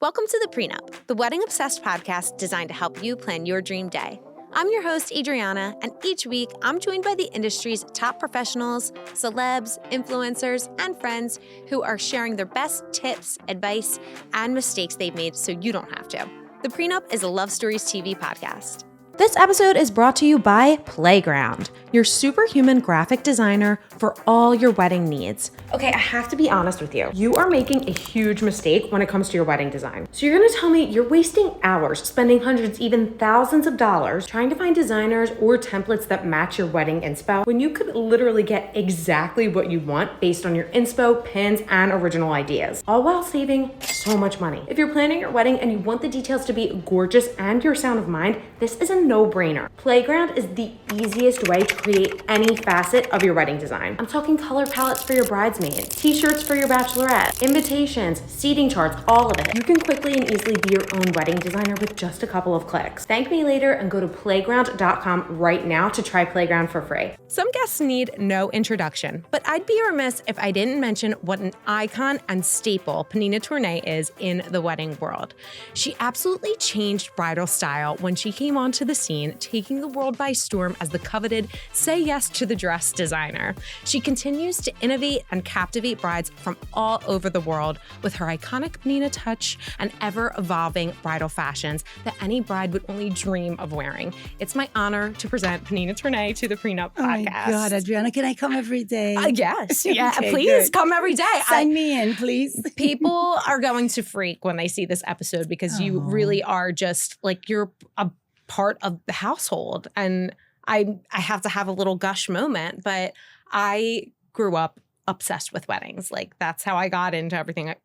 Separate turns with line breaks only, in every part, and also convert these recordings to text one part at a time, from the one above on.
Welcome to The Prenup, the wedding-obsessed podcast designed to help you plan your dream day. I'm your host, Adriana, and each week I'm joined by the industry's top professionals, celebs, influencers, and friends who are sharing their best tips, advice, and mistakes they've made so you don't have to. The Prenup is a Love Stories TV podcast. This episode is brought to you by Playground, your superhuman graphic designer for all your wedding needs. Okay, I have to be honest with you. You are making a huge mistake when it comes to your wedding design. So you're gonna tell me you're wasting hours, spending hundreds, even thousands of dollars trying to find designers or templates that match your wedding inspo when you could literally get exactly what you want based on your inspo, pins, and original ideas, all while saving so much money. If you're planning your wedding and you want the details to be gorgeous and your sound of mind, this is a no-brainer. Playground is the easiest way to create any facet of your wedding design. I'm talking color palettes for your bridesmaids, t-shirts for your bachelorette, invitations, seating charts, all of it. You can quickly and easily be your own wedding designer with just a couple of clicks. Thank me later and go to playground.com right now to try Playground for free. Some guests need no introduction, but I'd be remiss if I didn't mention what an icon and staple Pnina Tornai is in the wedding world. She absolutely changed bridal style when she came onto the scene, taking the world by storm as the coveted Say Yes to the Dress designer. She continues to innovate and captivate brides from all over the world with her iconic Pnina touch and ever-evolving bridal fashions that any bride would only dream of wearing. It's my honor to present Pnina Tornai to the Prenup podcast.
Oh my God, Adriana, can I come every day?
Yes. Yeah,
Okay,
please
good.
come every day.
Sign me in, please.
People are going to freak when they see this episode because you really are just like, you're a part of the household. And I have to have a little gush moment, but I grew up obsessed with weddings. Like, that's how I got into everything. I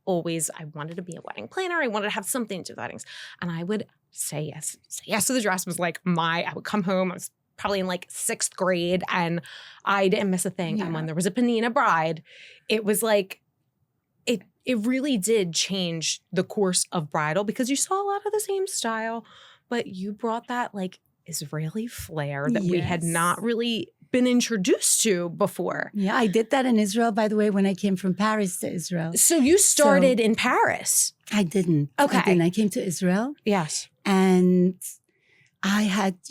wanted to be a wedding planner. I wanted to have something to do with weddings. And I would say yes. Say yes to the dress was like I would come home. I was probably in like 6th grade and I didn't miss a thing.
Yeah.
And when there was a Pnina bride, it was like, it really did change the course of bridal because you saw a lot of the same style, but you brought that like Israeli flair that we had not really been introduced to before.
Yeah, I did that in Israel, by the way, when I came from Paris to Israel.
So you started in Paris.
I didn't.
Okay.
I came to Israel
Yes.
and I had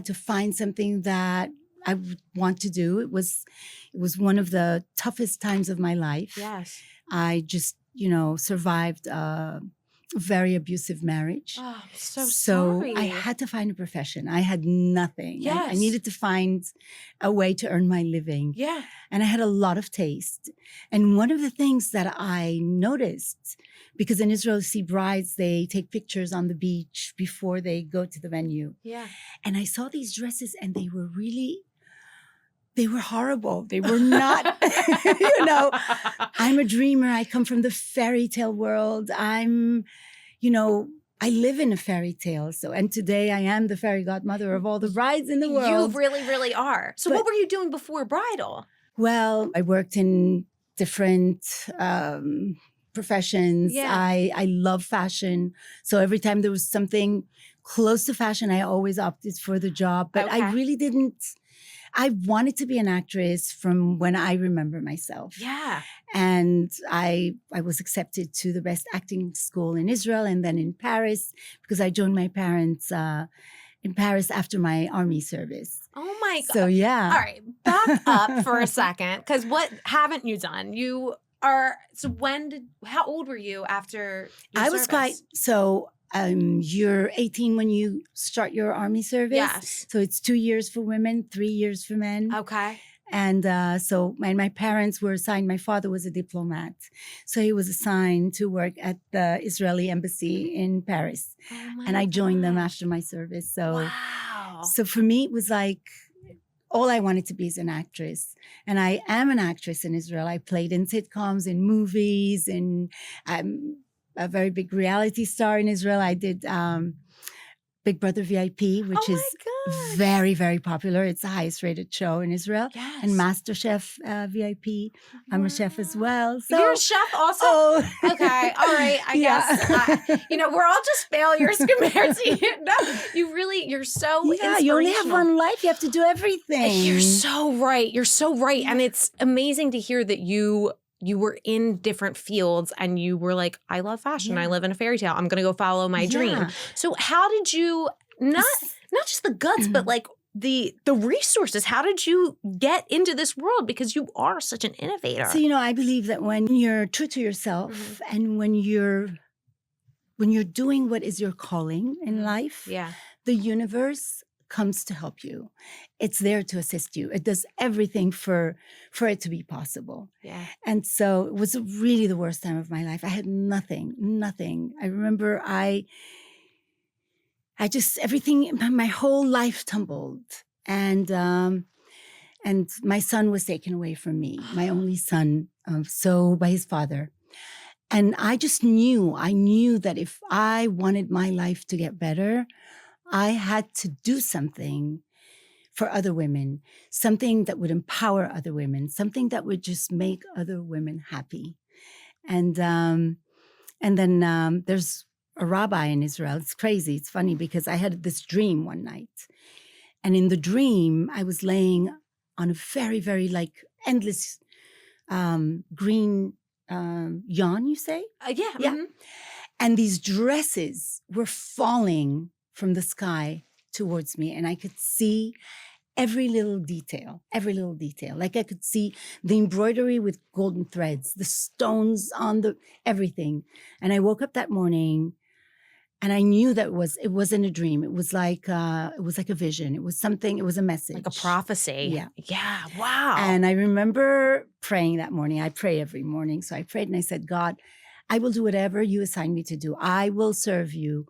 to find something that I would want to do. It was one of the toughest times of my life.
Yes.
I just, survived a very abusive marriage.
Oh, so
I had to find a profession. I had nothing.
Yes.
I needed to find a way to earn my living.
Yeah.
And I had a lot of taste. And one of the things that I noticed, because in Israel, you see brides, they take pictures on the beach before they go to the venue.
Yeah.
And I saw these dresses and they were horrible. They were not, I'm a dreamer. I come from the fairy tale world. I live in a fairy tale. And today I am the fairy godmother of all the brides in the world.
You really, really are. So what were you doing before bridal?
Well, I worked in different professions.
Yeah.
I love fashion. So every time there was something close to fashion, I always opted for the job. But I really didn't. I wanted to be an actress from when I remember myself.
Yeah.
And I was accepted to the best acting school in Israel and then in Paris because I joined my parents in Paris after my army service.
Oh my God.
So yeah.
All right. Back up for a second. Because what haven't you done? How old were you after your service?
You're 18 when you start your army service.
Yes.
So it's 2 years for women, 3 years for men.
Okay.
And my parents were assigned, my father was a diplomat. So he was assigned to work at the Israeli embassy in Paris. And I joined them after my service. So for me, it was like, all I wanted to be is an actress. And I am an actress in Israel. I played in sitcoms, in movies, and I'm a very big reality star in Israel. I did Big Brother VIP, which is very, very popular. It's the highest rated show in Israel.
Yes.
And MasterChef VIP. I'm a chef as well. So,
you're a chef also?
Oh.
Okay. All right. I guess. We're all just failures compared to you. No, you're so inspirational.
You only have one life. You have to do everything.
You're so right. And it's amazing to hear that you you were in different fields and you were like, I love fashion.
Yeah.
I live in a fairy tale. I'm going to go follow my dream. So how did you not just the guts, but like the resources? How did you get into this world? Because you are such an innovator.
So, I believe that when you're true to yourself and when you're doing what is your calling in life, the universe comes to help you. It's there to assist you. It does everything for it to be possible. Yeah. And so it was really the worst time of my life. I had nothing. I remember I just, everything, my whole life tumbled. And my son was taken away from me, my only son, so by his father. And I just I knew that if I wanted my life to get better, I had to do something for other women, something that would empower other women, something that would just make other women happy. And then there's a rabbi in Israel. It's crazy. It's funny because I had this dream one night. And in the dream, I was laying on a very, very endless green yawn, you say?
Yeah.
Yeah. And these dresses were falling from the sky towards me. And I could see every little detail. Like I could see the embroidery with golden threads, the stones on everything. And I woke up that morning and I knew that it wasn't a dream. It was like a vision. It was something, it was a message.
Like a prophecy.
Yeah.
Yeah. Wow.
And I remember praying that morning. I pray every morning. So I prayed and I said, God, I will do whatever you assign me to do. I will serve you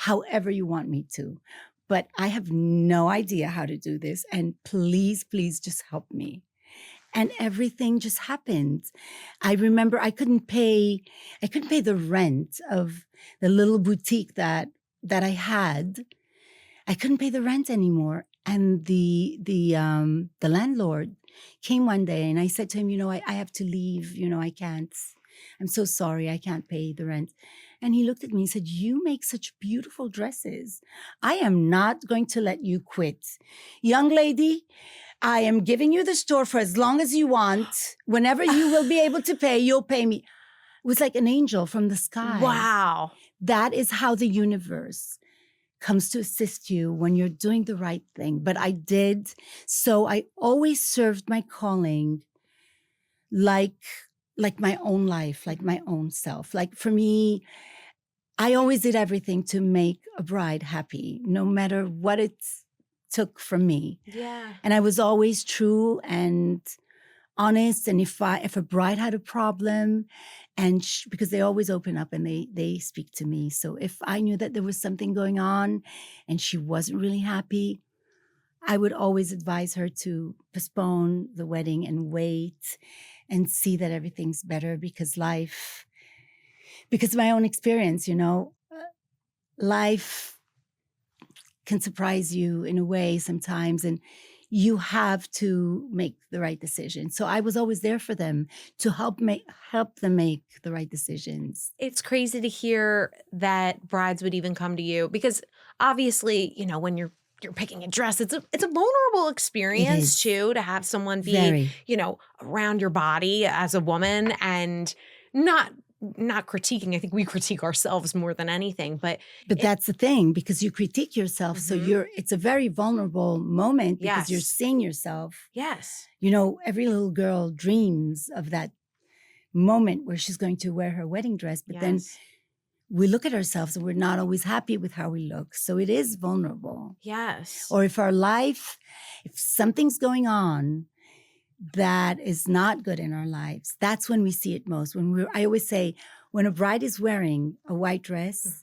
however you want me to. But I have no idea how to do this. And please just help me. And everything just happened. I remember I couldn't pay the rent of the little boutique that I had. I couldn't pay the rent anymore. And the landlord came one day and I said to him, I have to leave. I can't. I'm so sorry. I can't pay the rent. And he looked at me and said, you make such beautiful dresses. I am not going to let you quit. Young lady, I am giving you the store for as long as you want. Whenever you will be able to pay, you'll pay me. It was like an angel from the sky.
Wow.
That is how the universe comes to assist you when you're doing the right thing. But I did. So I always served my calling like my own life, like my own self. Like for me, I always did everything to make a bride happy, no matter what it took from me.
Yeah.
And I was always true and honest. And if a bride had a problem, and because they always open up and they speak to me. So if I knew that there was something going on and she wasn't really happy, I would always advise her to postpone the wedding and wait and see that everything's better because my own experience, life can surprise you in a way sometimes, and you have to make the right decision. So I was always there for them to help them make the right decisions.
It's crazy to hear that brides would even come to you because obviously, when you're picking a dress, it's a vulnerable experience too, to have someone be, around your body as a woman and not critiquing. I think we critique ourselves more than anything, but
that's the thing, because you critique yourself. So it's a very vulnerable moment because you're seeing yourself.
Yes.
Every little girl dreams of that moment where she's going to wear her wedding dress, but then we look at ourselves and we're not always happy with how we look. So it is vulnerable.
Yes.
Or if something's going on that is not good in our lives, that's when we see it most. I always say, when a bride is wearing a white dress,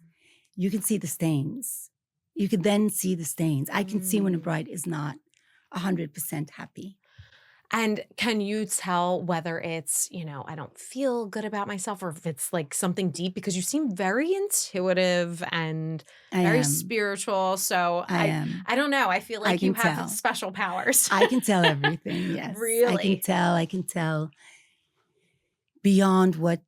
you can see the stains. You can then see the stains. I can see when a bride is not 100% happy.
And can you tell whether it's, I don't feel good about myself, or if it's like something deep? Because you seem very intuitive and very spiritual. So I don't know. I feel like you have special powers.
I can tell everything. Yes.
Really?
I can tell beyond what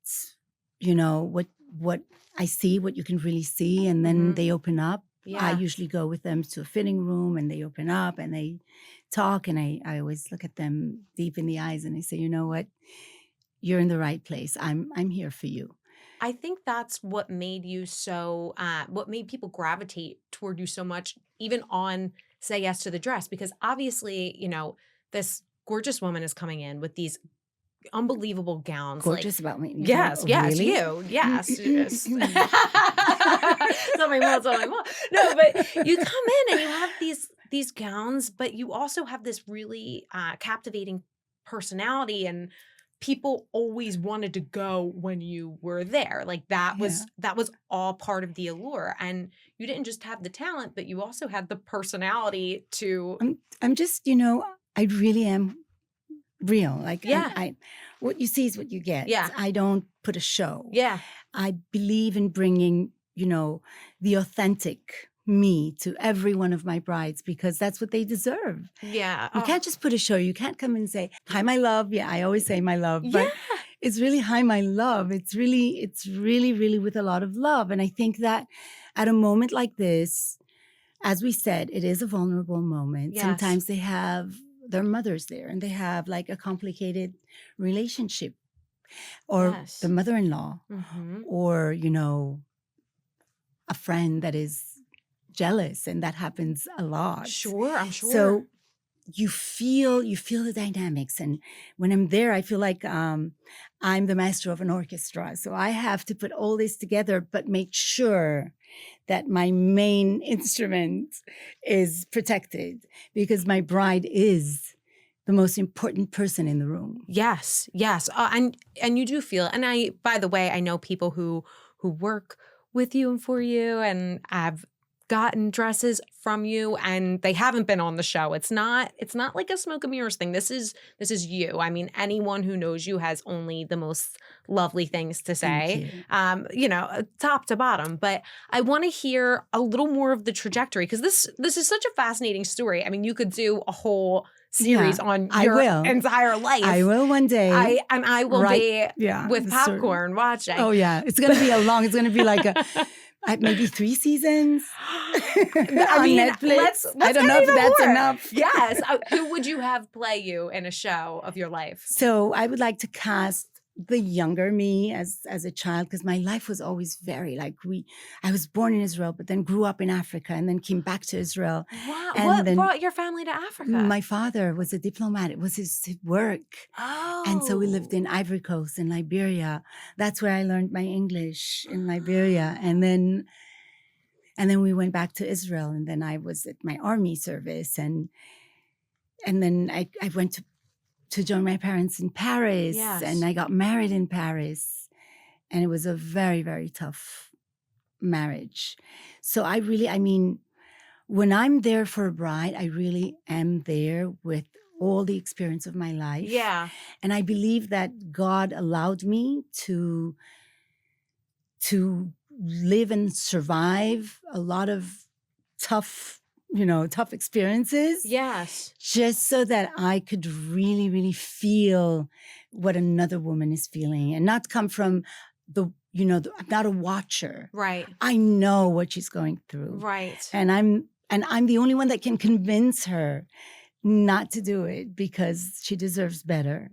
I see, what you can really see. And then they open up. Yeah. I usually go with them to a fitting room and they open up and they talk, and I always look at them deep in the eyes and I say, you know what? you're in the right place. I'm here for you.
I think that's what made you so, what made people gravitate toward you so much, even on Say Yes to the Dress, because obviously, this gorgeous woman is coming in with these unbelievable gowns.
Gorgeous about me.
Yes,
Really?
you. Yes. Yes. It's on my mom, it's on my mom. No, but you come in and you have these gowns, but you also have this really captivating personality, and people always wanted to go when you were there. Like that was all part of the allure. And you didn't just have the talent, but you also had the personality to
I'm just, I really am real. Like I what you see is what you get.
Yeah.
I don't put a show.
Yeah.
I believe in bringing, the authentic me to every one of my brides, because that's what they deserve.
Yeah.
You can't just put a show. You can't come and say, "Hi, my love." Yeah, I always say my love, but it's really "Hi, my love." It's really, really with a lot of love. And I think that at a moment like this, as we said, it is a vulnerable moment.
Yes.
Sometimes they have their mothers there and they have like a complicated relationship, or the mother-in-law, or, a friend that is jealous, and that happens a lot.
Sure, I'm sure.
So you feel the dynamics, and when I'm there, I feel like I'm the master of an orchestra. So I have to put all this together, but make sure that my main instrument is protected, because my bride is the most important person in the room.
Yes, yes, and you do feel. And by the way, I know people who work with you and for you, and I've gotten dresses from you, and they haven't been on the show. It's not like a smoke and mirrors thing. This is you. I mean, anyone who knows you has only the most lovely things to say, top to bottom. But I want to hear a little more of the trajectory, because this is such a fascinating story. I mean, you could do a whole series on your entire life.
I will one day.
I will be with popcorn watching.
Oh yeah, it's going to be it's going to be like maybe 3 seasons.
I mean, Netflix. Let's
I don't know if that's enough.
Yes. Who would you have play you in a show of your life?
So I would like to cast the younger me as a child, because my life was always very I was born in Israel, but then grew up in Africa, and then came back to Israel.
Wow. What brought your family to Africa?
My father was a diplomat. It was his work.
Oh.
And so we lived in Ivory Coast and Liberia. That's where I learned my English, in Liberia. And then we went back to Israel, and then I was at my army service, and then I went to join my parents in Paris.
Yes.
And I got married in Paris, and it was a very, very tough marriage. So when I'm there for a bride, I really am there with all the experience of my life.
Yeah.
And I believe that God allowed me to live and survive a lot of tough experiences.
Yes.
Just so that I could really, really feel what another woman is feeling, and not come from I'm not a watcher.
Right.
I know what she's going through.
Right.
And I'm the only one that can convince her not to do it, because she deserves better.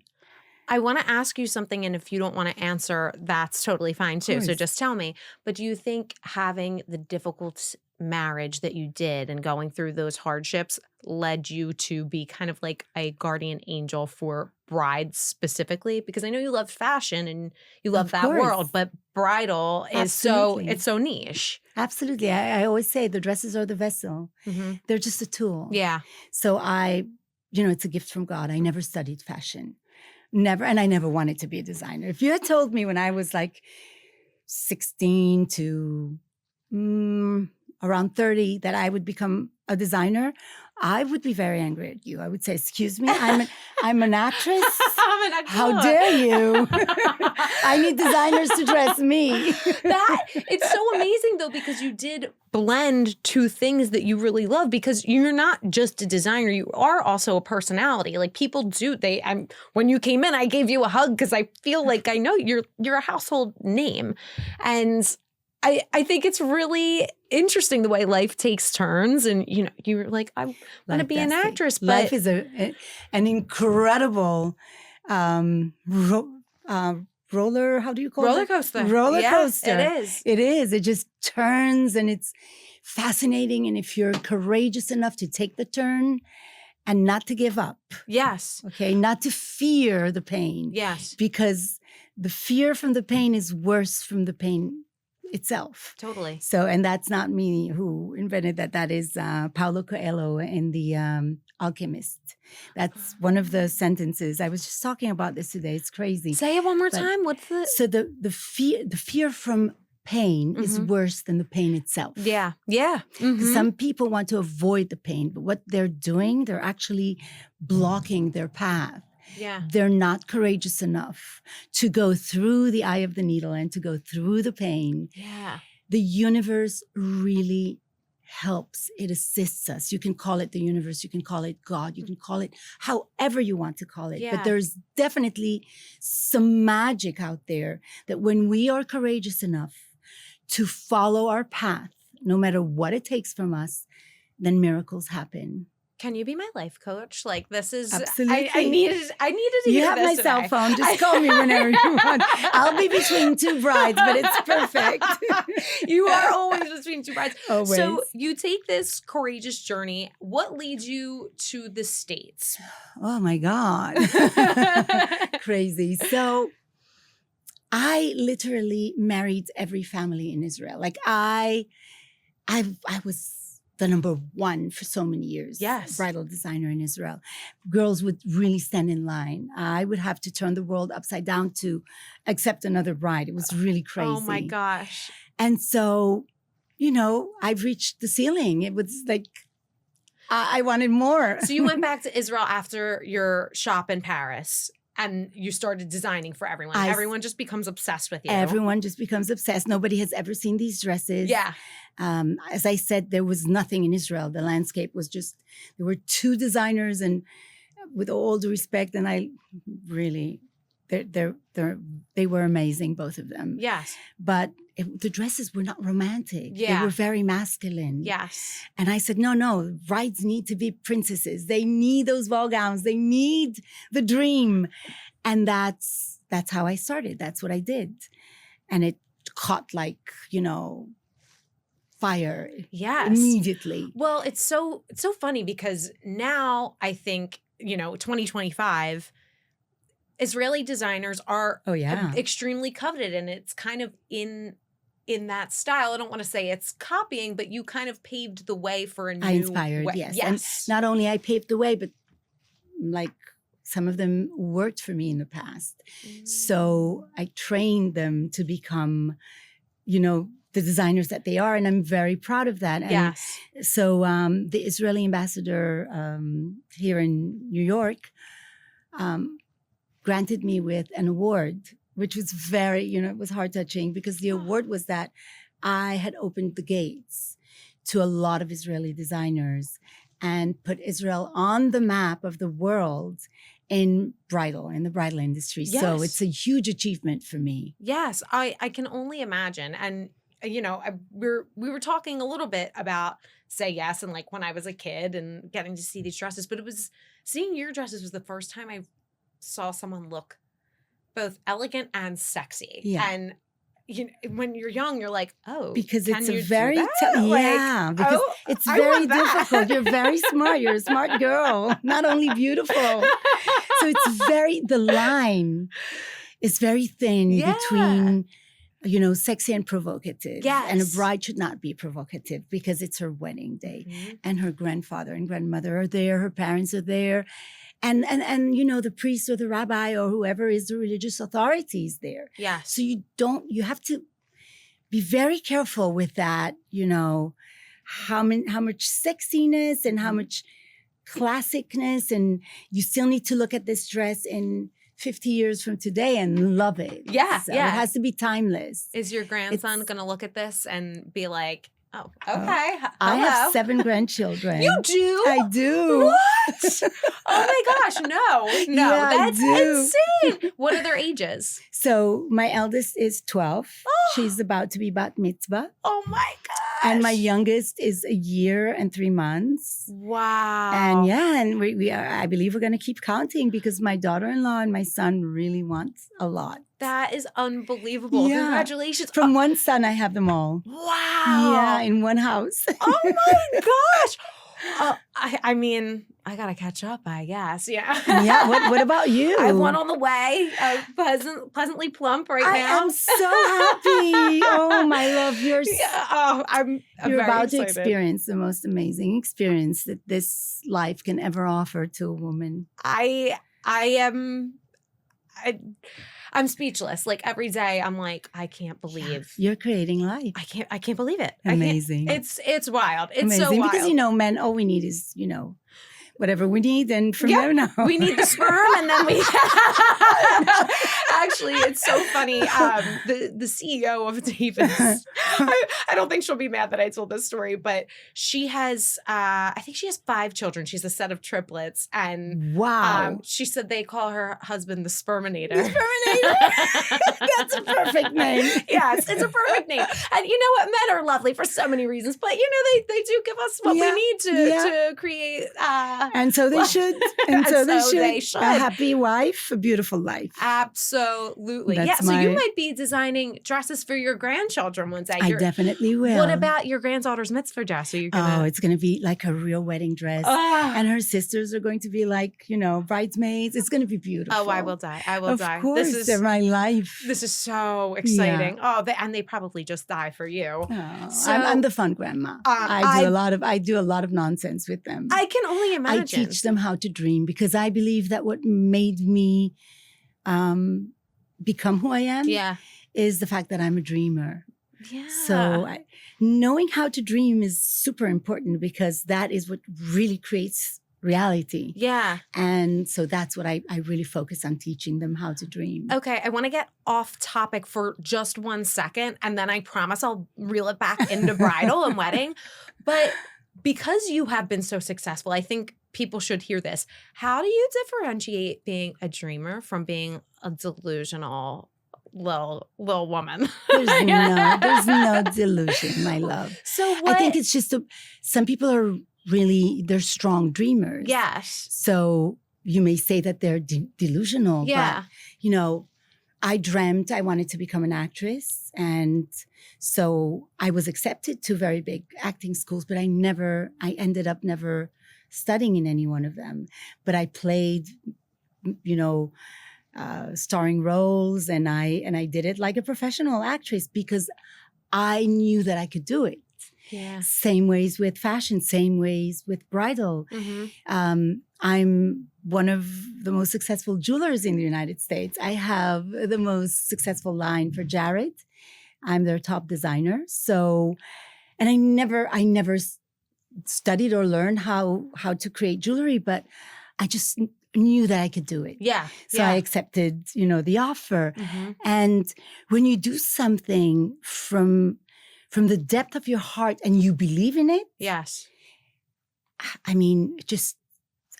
I want to ask you something, and if you don't want to answer, that's totally fine too. So just tell me. But do you think having the difficult marriage that you did and going through those hardships led you to be kind of like a guardian angel for brides specifically? Because I know you love fashion and you love that world, but bridal is so niche.
Absolutely. I always say the dresses are the vessel.
Mm-hmm.
They're just a tool.
Yeah.
So it's a gift from God. I never studied fashion. Never. And I never wanted to be a designer. If you had told me when I was like 16 to around 30 that I would become a designer, I would be very angry at you. I would say, "Excuse me, I'm an actress.
I'm an actor.
How dare you? I need designers to dress me."
It's so amazing though, because you did blend two things that you really love, because you're not just a designer, you are also a personality. Like people do, when you came in, I gave you a hug because I feel like I know you're a household name. And I think it's really interesting the way life takes turns, and you're like, I want to be an actress. But
life is an incredible How do you call
Roller
it?
coaster.
Roller
Yeah,
coaster.
it is.
It is. It just turns and it's fascinating. And if you're courageous enough to take the turn and not to give up,
Yes.
okay, not to fear the pain.
Yes.
Because the fear from the pain is worse from the pain itself.
Totally.
So, and that's not me who invented that. That is Paulo Coelho in The Alchemist. That's one of the sentences. I was just talking about this today. It's crazy.
Say it one more time. What's the...
So the fear from pain is worse than the pain itself.
Yeah. Yeah. Mm-hmm.
Some people want to avoid the pain, but what they're doing, they're actually blocking their path.
Yeah.
They're not courageous enough to go through the eye of the needle and to go through the pain.
Yeah.
The universe really helps. It assists us. You can call it the universe. You can call it God. You can call it however you want to call it.
Yeah.
But there's definitely some magic out there that when we are courageous enough to follow our path, no matter what it takes from us, then miracles happen.
Can you be my life coach? Like, this is
absolutely.
I needed to
you
hear
have
this
my
today.
cell phone. Just call me whenever you want. I'll be between two brides, but it's perfect.
You are always between two brides.
Always.
So you take this courageous journey. What leads you to the States?
Oh my God. Crazy. So I literally married every family in Israel. Like I was the number one for so many years.
Yes.
Bridal designer in Israel. Girls would really stand in line. I would have to turn the world upside down to accept another bride. It was really crazy.
Oh my gosh.
And so, I've reached the ceiling. It was like, I wanted more.
So you went back to Israel after your shop in Paris. And you started designing for everyone. Everyone just becomes obsessed with you.
Everyone just becomes obsessed. Nobody has ever seen these dresses.
Yeah.
As I said, there was nothing in Israel. The landscape was just, there were two designers, and with all due respect, and I really, they were amazing, both of them.
Yes.
But the dresses were not romantic.
Yeah.
They were very masculine.
Yes.
And I said, no, brides need to be princesses. They need those ball gowns. They need the dream. And that's how I started. That's what I did. And it caught like, fire.
Yes.
Immediately.
Well, it's so funny because now I think, 2025, Israeli designers are extremely coveted, and it's kind of in that style. I don't want to say it's copying, but you kind of paved the way for a new
I inspired,
way.
yes.
Yes.
And not only I paved the way, but like some of them worked for me in the past. So I trained them to become, the designers that they are. And I'm very proud of that. And
yes.
So the Israeli ambassador here in New York granted me with an award, which was very, it was heart-touching, because the award was that I had opened the gates to a lot of Israeli designers and put Israel on the map of the world in the bridal industry.
Yes.
So it's a huge achievement for me.
Yes, I can only imagine. And, we were talking a little bit about Say Yes and like when I was a kid and getting to see these dresses, but seeing your dresses was the first time I saw someone look both elegant and sexy.
Yeah.
And when you're young, you're like, oh,
because
can
it's
you
a very
do that?
because it's very difficult. You're very smart. You're a smart girl, not only beautiful. So it's the line is very thin between, sexy and provocative.
Yes.
And a bride should not be provocative because it's her wedding day, and her grandfather and grandmother are there. Her parents are there. And the priest or the rabbi or whoever is the religious authority is there.
Yeah.
So you have to be very careful with that, how much sexiness and how much classicness, and you still need to look at this dress in 50 years from today and love it.
Yeah.
So it has to be timeless.
Is your grandson going to look at this and be like, oh, okay. Hello.
I have 7 grandchildren.
You do?
I do.
What? Oh my gosh. No,
Yeah,
that's insane. What are their ages?
So my eldest is 12.
Oh.
She's about to be bat mitzvah.
Oh my gosh.
And my youngest is 1 year and 3 months.
Wow.
And and we are, I believe we're going to keep counting because my daughter-in-law and my son really want a lot.
That is unbelievable.
Yeah.
Congratulations.
From one son, I have them all.
Wow.
Yeah, in one house.
Oh my gosh. I mean, I gotta catch up, I guess. Yeah.
Yeah. What about you?
I have one on the way. Pleasantly plump right now.
I am so happy. Oh, my love, you're
I'm
you're
very
about
excited.
to experience the most amazing experience that this life can ever offer to a woman.
I'm speechless. Like every day, I'm like, I can't believe
You're creating life.
I can't believe it.
Amazing.
It's wild. It's
amazing.
so wild.
Because men, all we need is whatever we need, and from there now
we need the sperm, and then we. Actually, it's so funny. The CEO of Davis, I don't think she'll be mad that I told this story, but she has, I think she has 5 children. She's a set of triplets, and
wow,
she said they call her husband the Sperminator.
The Sperminator. That's a perfect name.
Yes, it's a perfect name. And you know what? Men are lovely for so many reasons, but they do give us what we need to create.
And so they should. And so they should.
A
happy wife, a beautiful life.
Absolutely.
That's
so you might be designing dresses for your grandchildren one day.
I definitely will.
What about your granddaughter's mitzvah dress? Are you gonna...
Oh, it's going to be like a real wedding dress. And her sisters are going to be like, bridesmaids. It's going to be beautiful.
Oh, I will die. I will die.
Of course, they're my life.
This is so exciting. Yeah. Oh, and they probably just die for you.
Oh, so, I'm the fun grandma. I do a lot of nonsense with them.
I can only imagine.
I teach them how to dream because I believe that what made me become who I am is the fact that I'm a dreamer.
Yeah.
So knowing how to dream is super important because that is what really creates reality.
Yeah.
And so that's what I really focus on, teaching them how to dream.
Okay. I want to get off topic for just 1 second, and then I promise I'll reel it back into bridal and wedding. But because you have been so successful, I think people should hear this. How do you differentiate being a dreamer from being a delusional little woman?
There's no delusion, my love.
So
I think it's just some people are they're strong dreamers.
Yes.
So you may say that they're delusional.
Yeah.
But, I dreamt I wanted to become an actress. And so I was accepted to very big acting schools, but I ended up never studying in any one of them. But I played, starring roles, and I did it like a professional actress because I knew that I could do it.
Yeah.
Same ways with fashion, same ways with bridal. Mm-hmm. I'm one of the most successful jewelers in the United States. I have the most successful line for Jared. I'm their top designer. So, and I never studied or learned how to create jewelry, but I just knew that I could do it.
Yeah.
So I accepted, the offer. Mm-hmm. And when you do something from the depth of your heart and you believe in it.
Yes.
I mean,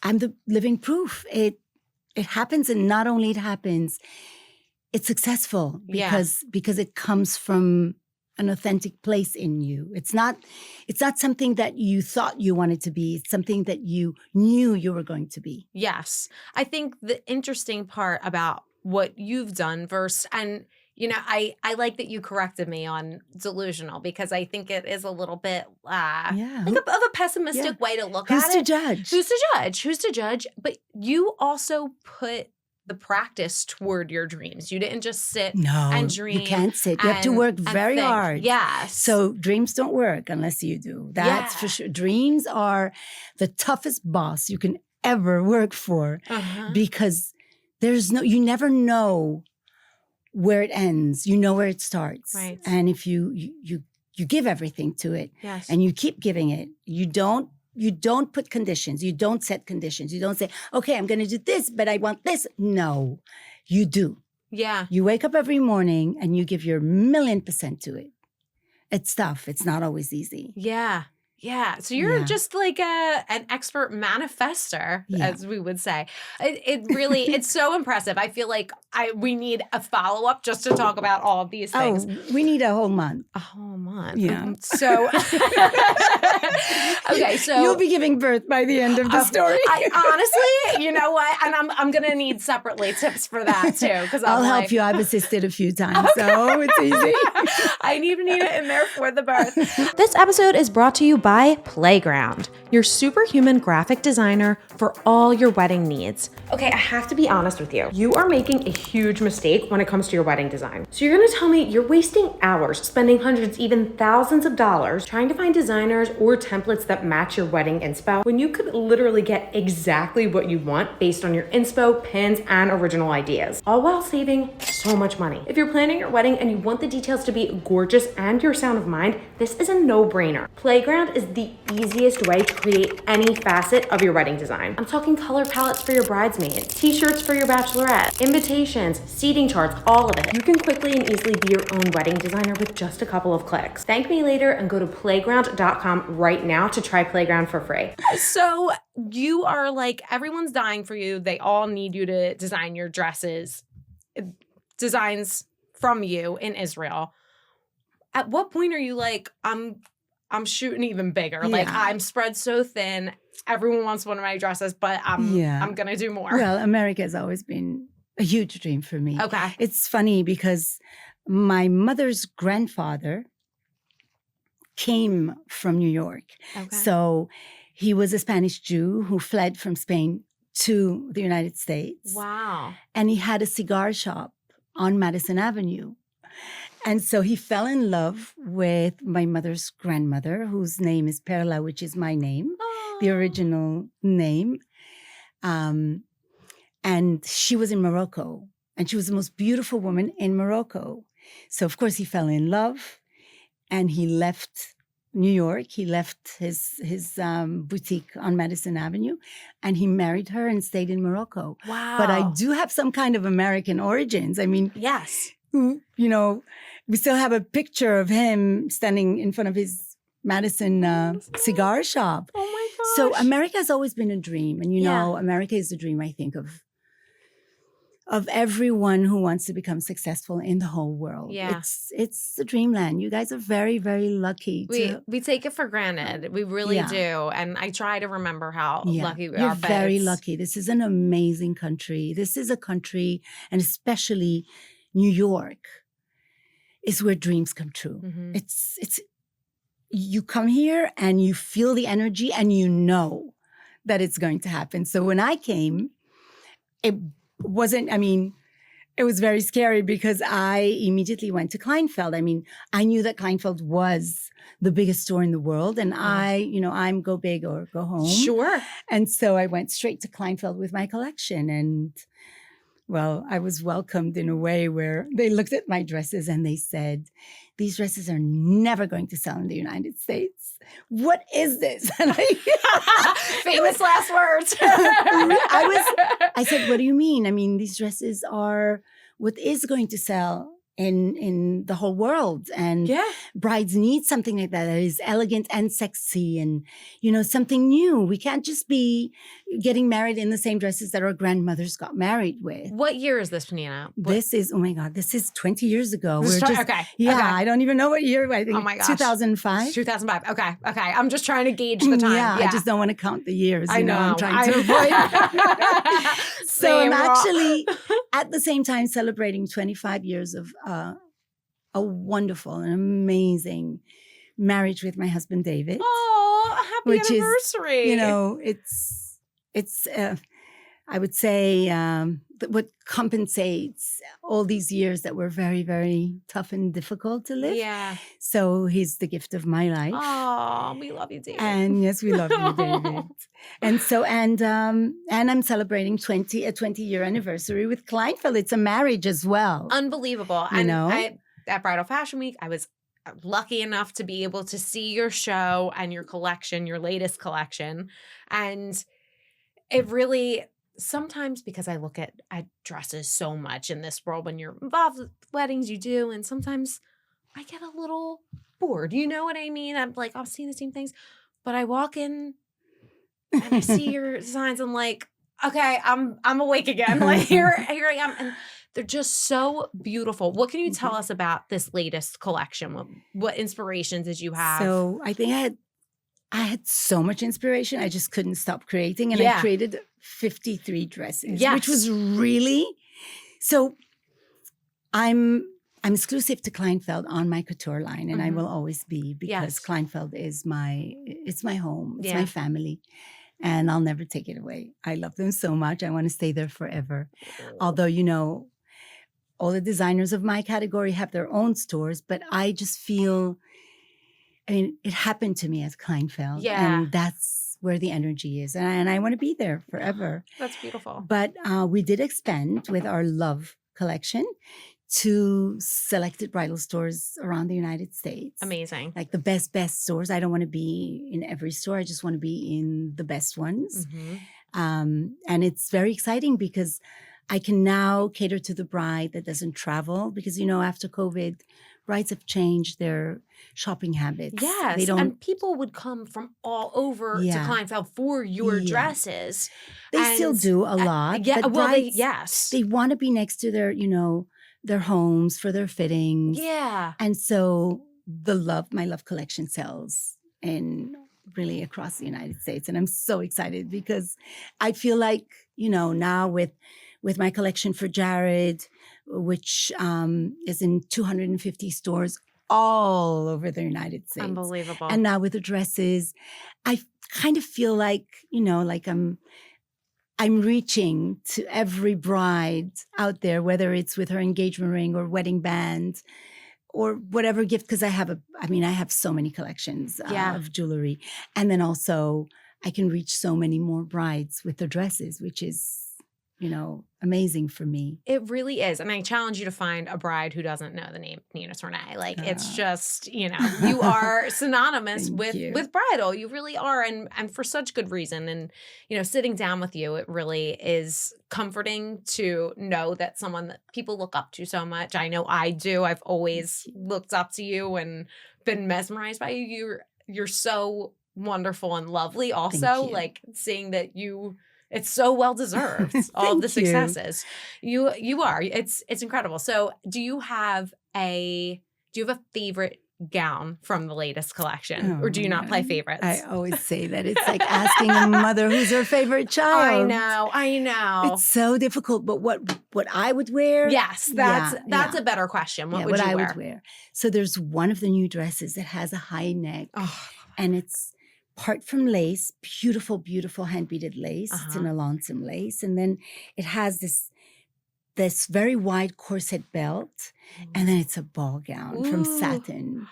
I'm the living proof. It happens, and not only it happens, it's successful because it comes from an authentic place in you. It's not something that you thought you wanted to be. It's something that you knew you were going to be.
Yes. I think the interesting part about what you've done and I like that you corrected me on delusional because I think it is a little bit of a pessimistic way to look at it.
Who's to judge?
Who's to judge? But you also put the practice toward your dreams. You didn't just sit and dream.
You can't sit. You have to work very hard.
Yes.
So dreams don't work unless you do. That's for sure. Dreams are the toughest boss you can ever work for because you never know where it ends. You know where it starts.
Right.
And if you give everything to it and you keep giving it, you don't put conditions. You don't set conditions. You don't say, okay, I'm going to do this, but I want this. No, you do.
Yeah.
You wake up every morning and you give your 1,000,000% to it. It's tough. It's not always easy.
Yeah. Yeah. So you're just like an expert manifester, as we would say. It really, it's so impressive. I feel like we need a follow-up just to talk about all of these things.
Oh, we need a whole month.
A whole month.
Yeah.
So, okay. So
you'll be giving birth by the end of the story.
Honestly, you know what? And I'm going to need separately tips for that too. Because
I'll help you. I've assisted a few times, so it's easy.
I even need it in there for the birth. This episode is brought to you by Playground, your superhuman graphic designer for all your wedding needs. Okay, I have to be honest with you. You are making a huge mistake when it comes to your wedding design. So you're going to tell me you're wasting hours, spending hundreds, even thousands of dollars trying to find designers or templates that match your wedding inspo when you could literally get exactly what you want based on your inspo, pins, and original ideas, all while saving so much money. If you're planning your wedding and you want the details to be gorgeous and your sound of mind, this is a no-brainer. Playground is the easiest way to create any facet of your wedding design. I'm talking color palettes for your bridesmaids, t-shirts for your bachelorette, invitations, seating charts, all of it. You can quickly and easily be your own wedding designer with just a couple of clicks. Thank me later and go to playground.com right now to try Playground for free. So you are like, everyone's dying for you. They all need you to design your dresses, designs from you in Israel. At what point are you like, I'm shooting even bigger. Yeah. Like I'm spread so thin. Everyone wants one of my dresses, but I'm going to do more.
Well, America has always been a huge dream for me.
Okay.
It's funny because my mother's grandfather came from New York. Okay. So he was a Spanish Jew who fled from Spain to the United States.
Wow.
And he had a cigar shop on Madison Avenue. And so he fell in love with my mother's grandmother, whose name is Perla, which is my name, the original name. And she was in Morocco, and she was the most beautiful woman in Morocco. So, of course, he fell in love, and he left New York. He left his boutique on Madison Avenue, and he married her and stayed in Morocco.
Wow.
But I do have some kind of American origins. I mean,
yes.
You know, we still have a picture of him standing in front of his Madison cigar shop.
Oh my gosh.
So America has always been a dream. And, you know, America is the dream, I think, of everyone who wants to become successful in the whole world.
Yeah.
It's the dreamland. You guys are very, very lucky.
We take it for granted. We really do. And I try to remember how lucky we are.
You're very lucky. This is an amazing country. This is a country, and especially New York, is where dreams come true. Mm-hmm. It's you come here and you feel the energy and you know that it's going to happen. So when I came, it was very scary because I immediately went to Kleinfeld. I mean, I knew that Kleinfeld was the biggest store in the world, and I'm go big or go home.
Sure.
And so I went straight to Kleinfeld with my collection, and well, I was welcomed in a way where they looked at my dresses and they said, these dresses are never going to sell in the United States. What is this? And
famous last words.
I said, what do you mean? I mean, these dresses are what is going to sell in the whole world, and brides need something like that is elegant and sexy, and something new. We can't just be getting married in the same dresses that our grandmothers got married with.
What year is this, Pnina?
This is 20 years ago.
Okay.
I don't even know what year. I think 2005.
2005. Okay. I'm just trying to gauge the time.
Yeah, I just don't want to count the years.
I know.
I'm trying to avoid. So I'm actually at the same time celebrating 25 years of a wonderful and amazing marriage with my husband, David.
Oh, happy anniversary.
It's I would say what compensates all these years that were very, very tough and difficult to live.
Yeah.
So he's the gift of my life.
Oh, we love you, David.
And yes, we love you, David. And I'm celebrating a 20-year anniversary with Kleinfeld. It's a marriage as well.
Unbelievable. At Bridal Fashion Week, I was lucky enough to be able to see your show and your collection, your latest collection. And it really, sometimes because I look at dresses so much in this world, when you're involved with weddings, you do. And sometimes I get a little bored. You know what I mean? I'm like, I'll see the same things. But I walk in and I see your designs. I'm like, okay, I'm awake again. Like here I am. And they're just so beautiful. What can you tell us about this latest collection? What inspirations did you have?
So I think I had so much inspiration. I just couldn't stop creating. And I created 53 dresses, which was really, so I'm exclusive to Kleinfeld on my couture line, and I will always be, because Kleinfeld is it's my home. It's my family. And I'll never take it away. I love them so much. I want to stay there forever. Although, you know, all the designers of my category have their own stores, but I just feel, I mean, it happened to me at Kleinfeld.
Yeah.
And that's where the energy is. And I want to be there forever.
That's beautiful.
But we did expand with our Love collection to selected bridal stores around the United States.
Amazing.
Like the best stores. I don't want to be in every store. I just want to be in the best ones. And it's very exciting because I can now cater to the bride that doesn't travel, because, you know, after COVID, brides have changed their shopping habits.
Yes, and people would come from all over to Kleinfeld for your dresses.
They still do a lot.
Yeah,
but
well,
brides, they want to be next to their, you know, their homes for their fittings.
Yeah.
And so my Love collection sells in really across the United States. And I'm so excited because I feel like, you know, now with my collection for Jared, which is in 250 stores all over the United States.
Unbelievable.
And now with the dresses, I kind of feel like, you know, like I'm reaching to every bride out there, whether it's with her engagement ring or wedding band or whatever gift, because I have so many collections of jewelry. And then also I can reach so many more brides with their dresses, which is, you know, amazing for me.
It really is. And I challenge you to find a bride who doesn't know the name Pnina Tornai. Like it's just, you know, you are synonymous with bridal. You really are. And for such good reason. And, you know, sitting down with you, it really is comforting to know that someone that people look up to so much. I know I do. I've always looked up to you and been mesmerized by you. You're so wonderful and lovely also. Like seeing that it's so well deserved. All of the successes you are. It's incredible. So, do you have a favorite gown from the latest collection, or do you not play favorites?
I always say that it's like asking a mother who's her favorite child.
I know.
It's so difficult. But what I would wear?
Yes, that's a better question. What would you wear?
Would wear? So there's one of the new dresses that has a high neck, and it's part from lace, beautiful, beautiful hand-beaded lace. It's an Alancim lace. And then it has this very wide corset belt. And then it's a ball gown from satin.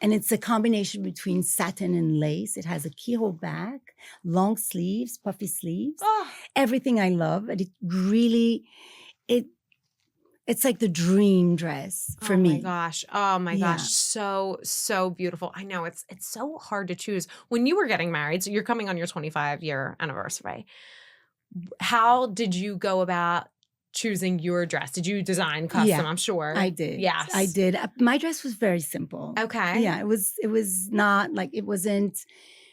And it's a combination between satin and lace. It has a keyhole back, long sleeves, puffy sleeves. Everything I love. And it really, it's like the dream dress for me.
Oh my gosh. So beautiful. I know it's so hard to choose. When you were getting married, so you're coming on your 25-year anniversary. How did you go about choosing your dress? Did you design custom?
Yeah,
I'm sure.
I did.
Yes.
I did. My dress was very simple.
Okay.
Yeah, it was not like, it wasn't,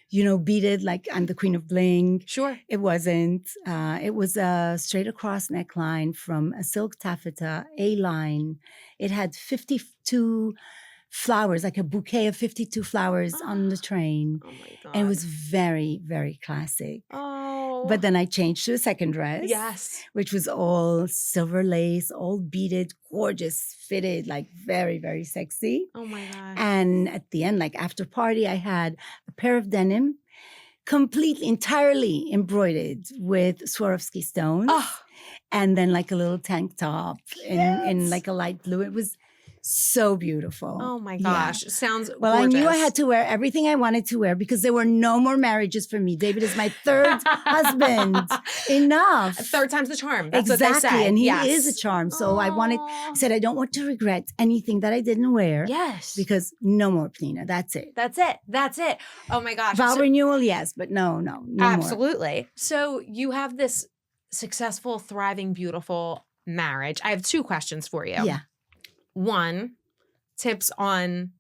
you know, beaded like I'm the queen of bling.
Sure.
It wasn't. It was a straight across neckline from a silk taffeta, A-line. It had 52 flowers, like a bouquet of 52 flowers on the train.
Oh my God.
And it was very, very classic.
Oh.
But then I changed to a second dress.
Yes.
Which was all silver lace, all beaded, gorgeous, fitted, like very, very sexy.
Oh my God.
And at the end, like after party, I had a pair of denim, entirely embroidered with Swarovski stones. And then like a little tank top in like a light blue. It was so beautiful.
Oh my gosh.
Yeah.
Sounds
Well,
gorgeous.
I knew I had to wear everything I wanted to wear because there were no more marriages for me. David is my third husband. Enough.
Third time's the charm. That's
exactly.
what they say.
And he is a charm. So I said, I don't want to regret anything that I didn't wear.
Yes.
Because no more Pnina. That's it.
That's it. Oh my gosh.
Vow renewal, yes, but no
absolutely.
More.
So you have this successful, thriving, beautiful marriage. I have two questions for you.
Yeah.
One, tips on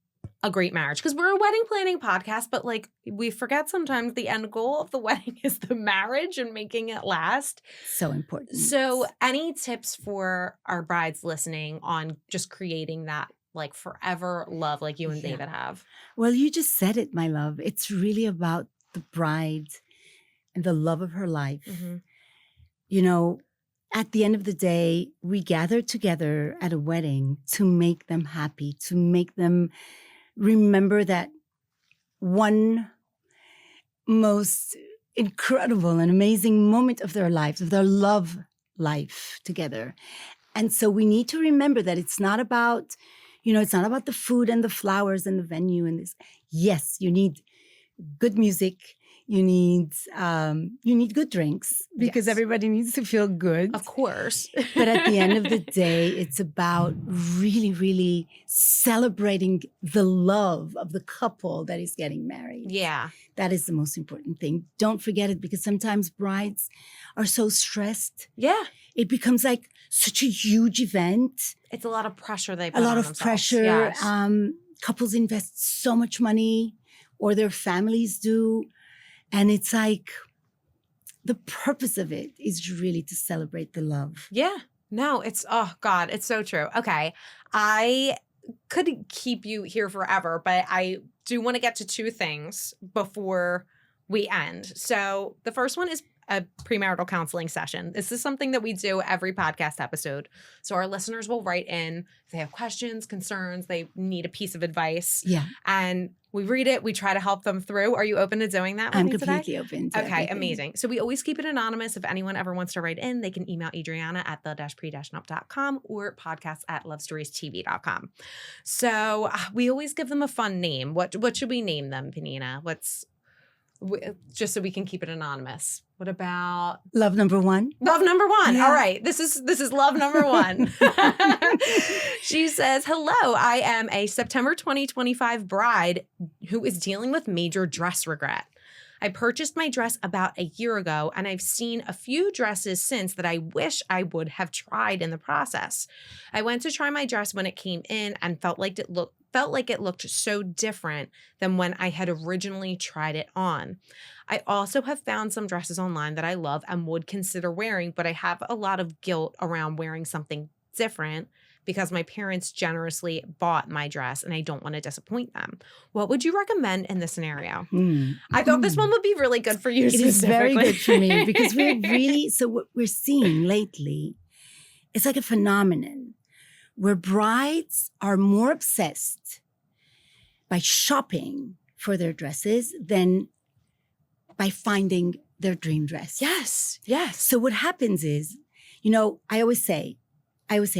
a great marriage? Because we're a wedding planning podcast, but like we forget sometimes the end goal of the wedding is the marriage and making it last.
So important.
So any tips for our brides listening on just creating that like forever love like you and David have?
Well, you just said it, my love. It's really about the bride and the love of her life.
Mm-hmm.
You know, at the end of the day, we gather together at a wedding to make them happy, to make them remember that one most incredible and amazing moment of their lives, of their love life together. And so we need to remember that it's not about, it's not about the food and the flowers and the venue and this. Yes, you need good music. You need good drinks because everybody needs to feel good.
Of course.
But at the end of the day, it's about really, really celebrating the love of the couple that is getting married.
Yeah.
That is the most important thing. Don't forget it because sometimes brides are so stressed.
Yeah.
It becomes like such a huge event.
It's a lot of pressure they put
on
on
themselves. A lot of pressure.
Yes.
Couples invest so much money, or their families do. And it's like the purpose of it is really to celebrate the love.
Yeah. No, it's, oh God, it's so true. Okay. I could keep you here forever, but I do want to get to two things before we end. So the first one is a premarital counseling session. This is something that we do every podcast episode. So our listeners will write in if they have questions, concerns, they need a piece of advice.
Yeah.
And we read it. We try to help them through. Are you open to doing that with
I'm
me
completely
today?
open to
Okay,
everything.
amazing. So we always keep it anonymous. If anyone ever wants to write in, they can email Adriana at the-pre-up.com or podcast@lovestoriestv.com. So we always give them a fun name. What should we name them, Pnina? Just so we can keep it anonymous. What about
love number one?
Love number one.
Yeah.
All right. This is love number one. She says, hello, I am a September 2025 bride who is dealing with major dress regret. I purchased my dress about a year ago, and I've seen a few dresses since that I wish I would have tried in the process. I went to try my dress when it came in and felt like it looked so different than when I had originally tried it on. I also have found some dresses online that I love and would consider wearing, but I have a lot of guilt around wearing something different because my parents generously bought my dress and I don't want to disappoint them. What would you recommend in this scenario? I thought this one would be really good for you.
It is very good for me because what we're seeing lately is like a phenomenon where brides are more obsessed by shopping for their dresses than by finding their dream dress.
Yes, yes.
So what happens is, I always say,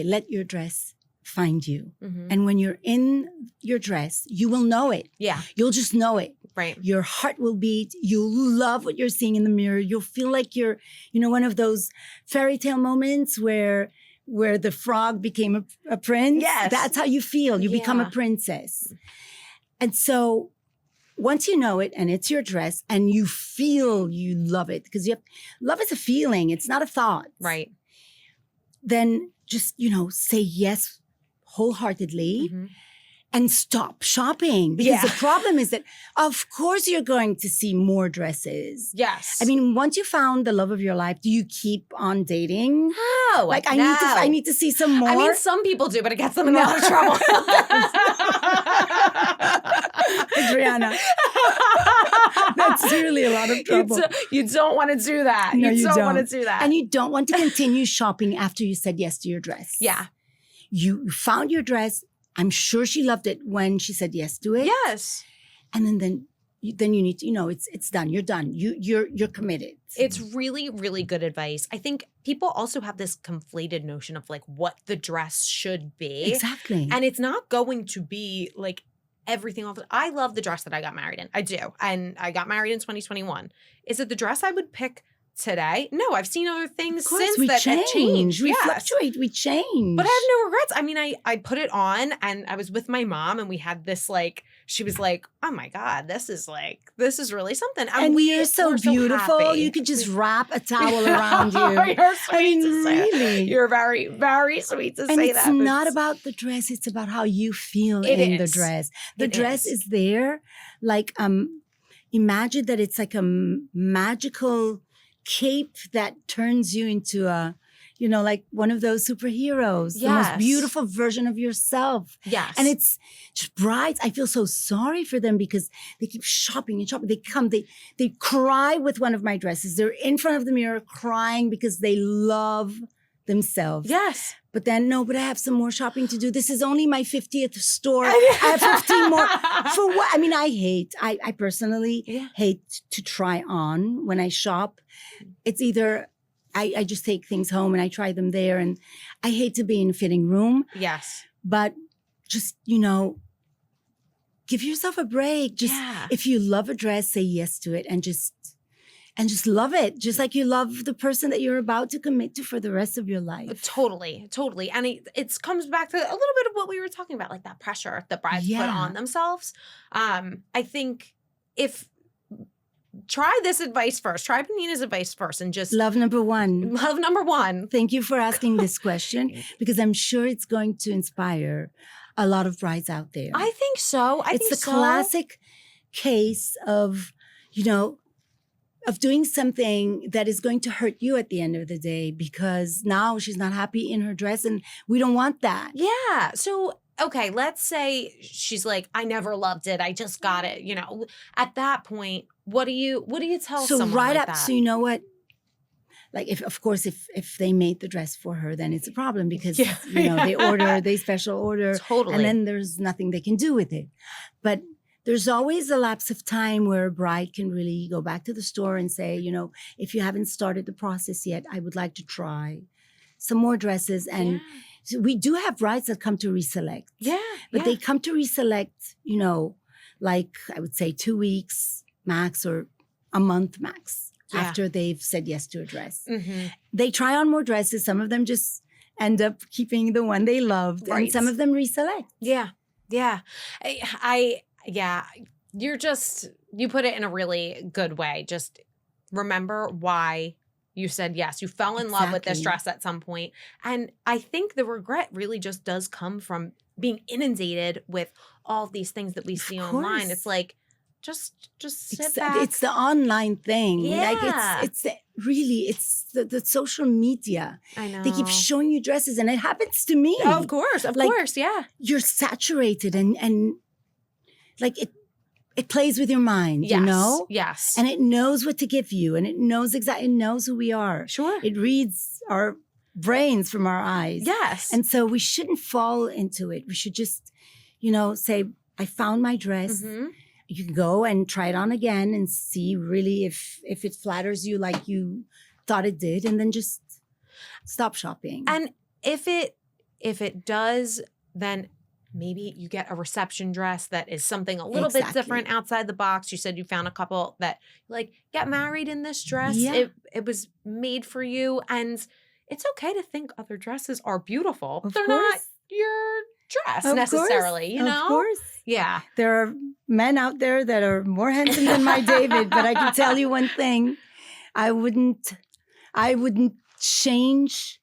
let your dress find you.
Mm-hmm.
And when you're in your dress, you will know it.
Yeah.
You'll just know it.
Right.
Your heart will beat. You'll love what you're seeing in the mirror. You'll feel like you're, one of those fairy tale moments where the frog became a prince.
Yes.
That's how you feel. You become a princess. And so once you know it and it's your dress and you feel you love it, because love is a feeling. It's not a thought.
Right.
Then just, say yes wholeheartedly and stop shopping. Because the problem is that, of course, you're going to see more dresses.
Yes.
I mean, once you found the love of your life, do you keep on dating?
No.
Like, I need to see some more.
I mean, some people do, but it gets them in a lot of trouble.
Adriana. That's really a lot of trouble.
You don't want to do that.
No, you don't
want to do that.
And you don't want to continue shopping after you said yes to your dress.
Yeah.
You found your dress. I'm sure she loved it when she said yes to it.
Yes.
And then you need to, it's done. You're done. You're committed.
It's really, really good advice. I think people also have this conflated notion of like what the dress should be.
Exactly.
And it's not going to be like everything off. I love the dress that I got married in. I do. And I got married in 2021. Is it the dress I would pick today. No, I've seen other things
Of course,
since
we
that have changed.
We
Yes.
fluctuate. We change.
But I have no regrets. I mean, I put it on and I was with my mom and we had this like, she was like, oh my God, this is really something.
And you're so beautiful.
happy.
You could just wrap a towel around you.
You're sweet
I mean,
to say
really.
that. You're very, very sweet to
And
say
it's
that.
not about the dress. It's about how you feel
It
in the
is.
dress. The
It
dress
is.
is there. Like, imagine that it's like a magical cape that turns you into a, like one of those superheroes, the most
Yes.
beautiful version of yourself.
Yes.
And it's just brides. I feel so sorry for them because they keep shopping and shopping. They come, they cry with one of my dresses. They're in front of the mirror crying because they love themselves.
Yes.
But then, no, but I have some more shopping to do. This is only my 50th store. I have 15 more. For what? I mean, I personally hate to try on when I shop. It's either I just take things home and I try them there. And I hate to be in a fitting room.
Yes.
But just, give yourself a break. Just if you love a dress, say yes to it and just love it. Just like you love the person that you're about to commit to for the rest of your life.
Totally. Totally. And it comes back to a little bit of what we were talking about, like that pressure that brides put on themselves. I think try this advice first. Try Pnina's advice first and just
Love number one. Thank you for asking this question because I'm sure it's going to inspire a lot of brides out there.
I think so.
It's the classic case of, of doing something that is going to hurt you at the end of the day because now she's not happy in her dress and we don't want that.
Yeah. So, okay, let's say she's like, I never loved it. I just got it. At that point, what do you tell someone
right
like
up,
that?
so you know what? Like if they made the dress for her, then it's a problem because they special order.
Totally.
And then there's nothing they can do with it. But there's always a lapse of time where a bride can really go back to the store and say, if you haven't started the process yet, I would like to try some more dresses. And so we do have brides that come to reselect.
Yeah.
But they come to reselect, like I would say 2 weeks max or a month max after they've said yes to a dress. Mm-hmm. They try on more dresses. Some of them just end up keeping the one they loved.
Right.
And some of them reselect.
Yeah. Yeah. You put it in a really good way. Just remember why you said yes. You fell in love with this dress at some point. And I think the regret really just does come from being inundated with all these things that we see online. It's like, just sit back.
It's the online thing.
Yeah.
Like it's the social media.
I know.
They keep showing you dresses and it happens to me.
Oh, of course. Of course. Yeah.
You're saturated and like it plays with your mind,
Yes. Yes.
And it knows what to give you and it knows who we are.
Sure.
It reads our brains from our eyes.
Yes.
And so we shouldn't fall into it. We should just, say, I found my dress. Mm-hmm. You can go and try it on again and see really if it flatters you like you thought it did, and then just stop shopping.
And if it does, then maybe you get a reception dress that is something a little bit different outside the box. You said you found a couple that get married in this dress.
Yeah.
It was made for you, and it's okay to think other dresses are beautiful. They're
course.
not your dress necessarily,
Of course.
Yeah.
There are men out there that are more handsome than my David, but I can tell you one thing. I wouldn't change,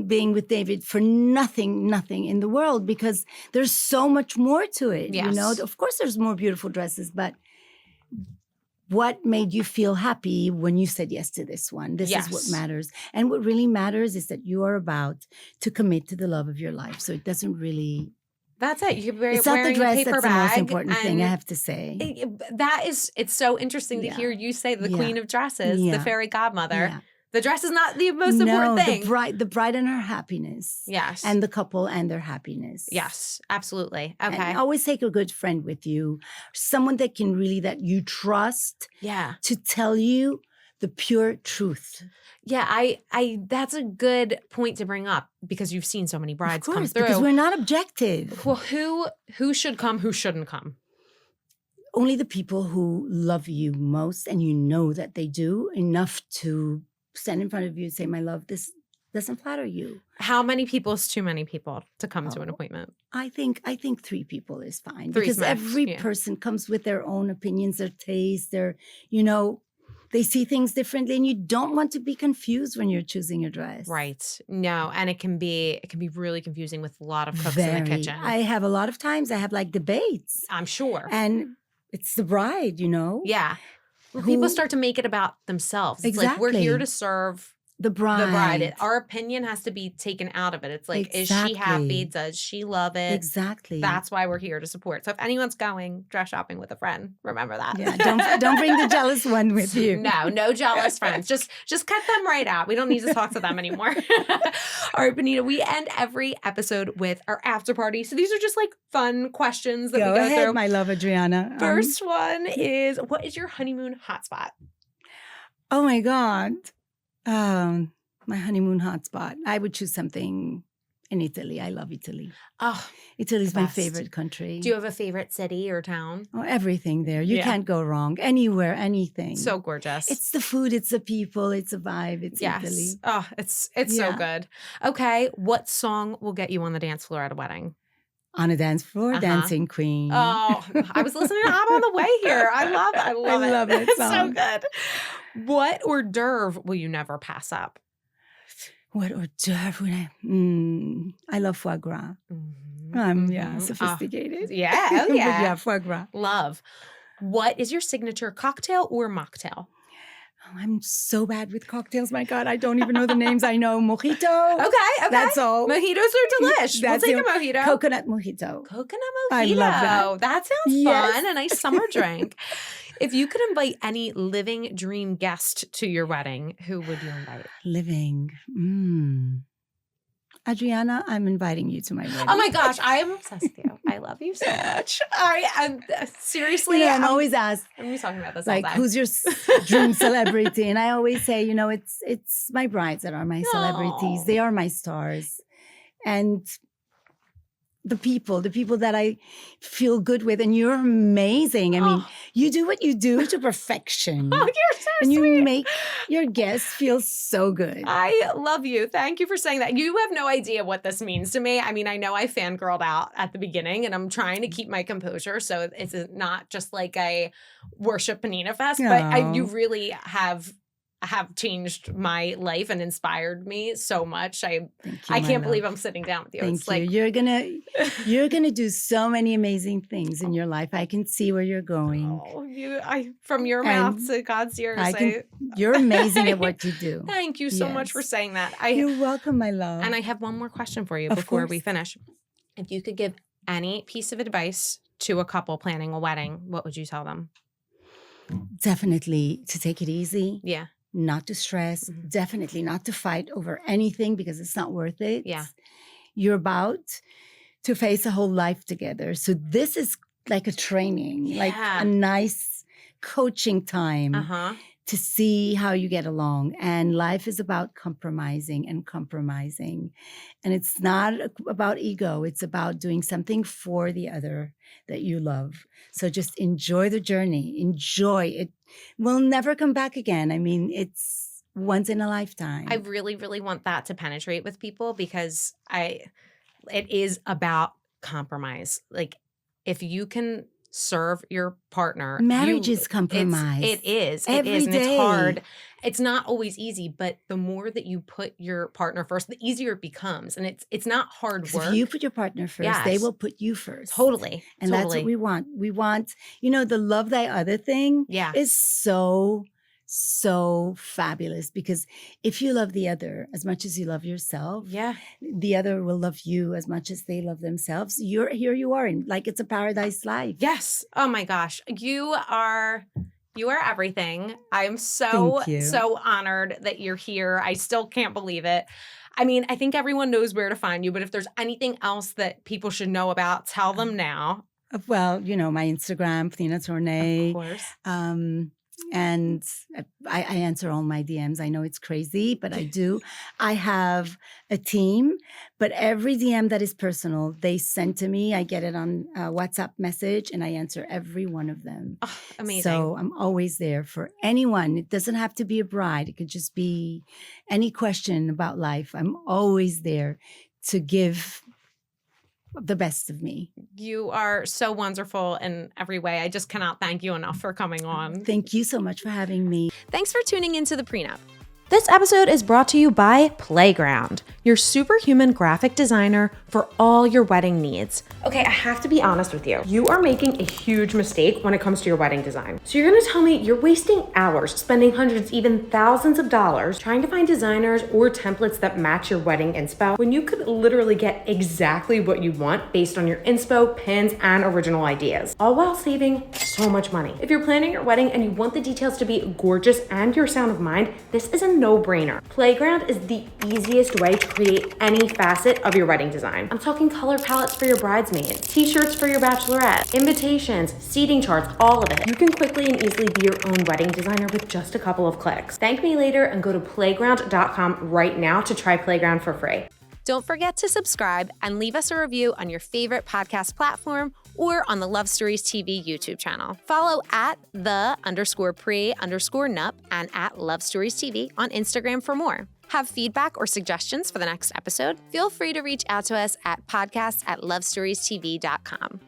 being with David for nothing in the world because there's so much more to it.
Yes.
Of course there's more beautiful dresses, but what made you feel happy when you said yes to this one? This is what matters. And what really matters is that you are about to commit to the love of your life. So it doesn't really...
That's it.
It's not the dress that's the most important thing, I have to say.
It's so interesting to hear you say the queen of dresses, the fairy godmother.
Yeah.
The dress is not the most important thing.
The bride and her happiness.
Yes.
And the couple and their happiness.
Yes, absolutely. Okay.
And always take a good friend with you, someone that you trust.
Yeah.
To tell you the pure truth.
Yeah, I that's a good point to bring up because you've seen so many brides come through.
Because we're not objective.
Well, who should come, who shouldn't come?
only the people who love you most and you know that they do enough to stand in front of you and say, my love, this doesn't flatter you.
How many people is too many people to come to an appointment?
I think 3 people is fine.
Three's
because
max,
every
yeah.
person comes with their own opinions, their tastes, their, they see things differently, and you don't want to be confused when you're choosing a dress.
Right. No, and it can be really confusing with a lot of cooks in the kitchen.
I have a lot of times I have like debates.
I'm sure.
And it's the bride,
Yeah. Well, people start to make it about themselves. It's like, we're here to serve
the bride.
Our opinion has to be taken out of it. It's like,
Exactly.
Is she happy? Does she love it?
Exactly.
That's why we're here to support. So if anyone's going dress shopping with a friend, remember that.
Yeah, don't bring the jealous one with you.
No jealous friends. Just cut them right out. We don't need to talk to them anymore. All right, Pnina, we end every episode with our after party. So these are just like fun questions that we go
ahead,
through.
My love, Adriana.
First one is, what is your honeymoon hotspot?
Oh my God. My honeymoon hotspot. I would choose something in Italy. I love Italy.
Oh,
Italy's my favorite country.
Do you have a favorite city or town?
Oh, everything there. You can't go wrong. Anywhere, anything.
So gorgeous.
It's the food, it's the people, it's a vibe. It's Italy.
Oh, it's so good. Okay, what song will get you on the dance floor at a wedding?
On a dance floor, Dancing Queen.
Oh, I was listening to ABBA on the way here. I love it.
I love it.
It's so good. What hors d'oeuvre will you never pass up?
What hors d'oeuvre would I love foie gras. Sophisticated.
Yeah, oh yeah.
But foie gras.
Love. What is your signature cocktail or mocktail?
Oh, I'm so bad with cocktails. My God, I don't even know the names. I know mojito.
Okay.
That's all.
Mojitos are delish. We'll take a mojito.
Coconut mojito.
Coconut mojito.
I love that.
That sounds fun. A nice summer drink. If you could invite any living dream guest to your wedding, who would you invite?
Living. Adriana, I'm inviting you to my wedding.
Oh my gosh, I am obsessed with you. I love you so much. I am seriously.
I'm always asked.
I'm always talking about this.
Like, who's your dream celebrity? And I always say, it's my brides that are my celebrities. They are my stars, and the people that I feel good with. And you're amazing. I mean, you do what you do to perfection.
Oh, you're so
and
sweet.
You make your guests feel so good.
I love you. Thank you for saying that. You have no idea what this means to me. I mean, I know I fangirled out at the beginning, and I'm trying to keep my composure. So it's not just like a worship Pnina fest, but you really have changed my life and inspired me so much. I can't believe I'm sitting down with you.
Thank you. You're gonna do so many amazing things in your life. I can see where you're going.
From your mouth to God's ears.
You're amazing at what you do.
Thank you so much for saying that.
You're welcome, my love.
And I have one more question for you before we finish. If you could give any piece of advice to a couple planning a wedding, what would you tell them?
Definitely to take it easy.
Yeah.
Not to stress, definitely not to fight over anything because it's not worth it.
Yeah.
You're about to face a whole life together. So this is like a training, like a nice coaching time to see how you get along. And life is about compromising. And it's not about ego. It's about doing something for the other that you love. So just enjoy the journey. Enjoy it. We'll never come back again. I mean, it's once in a lifetime.
I really, really want that to penetrate with people because it is about compromise. Like, if you can serve your partner.
Marriage is compromise.
It is.
Every
it is. And
day.
It's hard. It's not always easy, but the more that you put your partner first, the easier it becomes. And it's not hard work.
If you put your partner first, they will put you first.
Totally.
And that's what we want. We want, the love thy other thing is so fabulous, because if you love the other as much as you love yourself, the other will love you as much as they love themselves. Here you are in, like, it's a paradise life.
Yes. Oh my gosh. You are everything. I'm so honored that you're here. I still can't believe it. I mean, I think everyone knows where to find you, but if there's anything else that people should know about, tell them now.
Well, my Instagram, Pnina Tornai.
Of course.
And I answer all my DMs. I know it's crazy, but I do. I have a team, but every DM that is personal, they send to me. I get it on WhatsApp message and I answer every one of them.
Oh, amazing.
So I'm always there for anyone. It doesn't have to be a bride. It could just be any question about life. I'm always there to give the best of me.
You are so wonderful in every way. I just cannot thank you enough for coming on.
Thank you so much for having me.
Thanks for tuning into The Prenup. This episode is brought to you by Playground, your superhuman graphic designer for all your wedding needs. Okay, I have to be honest with you. You are making a huge mistake when it comes to your wedding design. So you're gonna tell me you're wasting hours, spending hundreds, even thousands of dollars trying to find designers or templates that match your wedding inspo when you could literally get exactly what you want based on your inspo, pins, and original ideas, all while saving so much money. If you're planning your wedding and you want the details to be gorgeous and your sound of mind, this is a no-brainer. Playground is the easiest way to create any facet of your wedding design. I'm talking color palettes for your bridesmaids, t-shirts for your bachelorette, invitations, seating charts, all of it. You can quickly and easily be your own wedding designer with just a couple of clicks. Thank me later and go to playground.com right now to try Playground for free. Don't forget to subscribe and leave us a review on your favorite podcast platform or on the Love Stories TV YouTube channel. Follow at _pre_nup and at Love Stories TV on Instagram for more. Have feedback or suggestions for the next episode? Feel free to reach out to us at podcast@lovestoriestv.com.